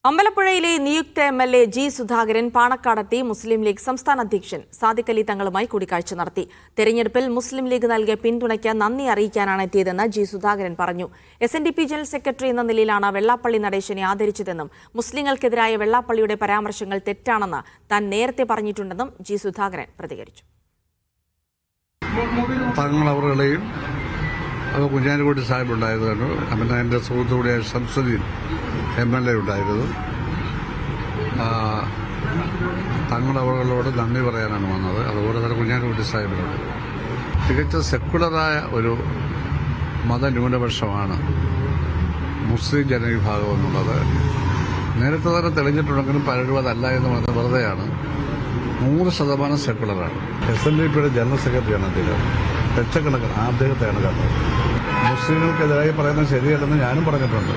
അമ്പലപ്പുഴയിലെ നിയുക്ത MLA G Sudhakaran പാണക്കാടെത്തി മുസ്ലിം league സംസ്ഥാന അധ്യക്ഷൻ സാദിഖ് അലി തങ്ങളുമായി കൂടിക്കാഴ്ച നടത്തി. തെരഞ്ഞെടുപ്പിൽ മുസ്ലിം ലീഗ് നൽകിയ പിന്തുണയ്ക്ക് നന്ദി അറിയിക്കാനാണ് എത്തിയതെന്ന് ജി സുധാകരൻ പറഞ്ഞു. SNDP ജനറൽ സെക്രട്ടറി എന്ന നിലയിലാണ് വെള്ളാപ്പള്ളി നടേശനെ ആദരിച്ചതെന്നും മുസ്ലിങ്ങൾക്കെതിരായ വെള്ളാപ്പള്ളിയുടെ പരാമർശങ്ങൾ തെറ്റാണെന്ന് താൻ നേരത്തെ പറഞ്ഞിട്ടുണ്ടെന്നും ജി സുധാകരൻ പ്രതികരിച്ചു. അത് കുഞ്ഞാലിക്കുട്ടി സാഹിബ് ഉണ്ടായതാണ്. പിന്നെ എൻ്റെ സുഹൃത്തുകൂടിയായ ഷംസുദ്ദീൻ MLA ഉണ്ടായിരുന്നു. തങ്ങളവകളോട് നന്ദി പറയാനാണ് വന്നത്. അതുപോലെ തന്നെ കുഞ്ഞാലിക്കുട്ടി സാഹിബിനോട്. തികച്ച സെക്കുലറായ ഒരു മതന്യൂനപക്ഷമാണ് മുസ്ലിം ജനവിഭാഗം എന്നുള്ളത് നേരത്തെ തന്നെ തെളിഞ്ഞിട്ടുണ്ടെങ്കിലും പലരും അതല്ല എന്ന് പറഞ്ഞത് വെറുതെയാണ്. 100% സെക്കുലറാണ്. SNDPയുടെ ജനറൽ സെക്രട്ടറിയാണ് അദ്ദേഹം. ലക്ഷക്കണക്കിന് അദ്ദേഹത്തെയാണ് കണ്ടത്. മുസ്ലിങ്ങൾക്കെതിരായി പറയുന്നത് ശരിയല്ലെന്ന് ഞാനും പറഞ്ഞിട്ടുണ്ട്.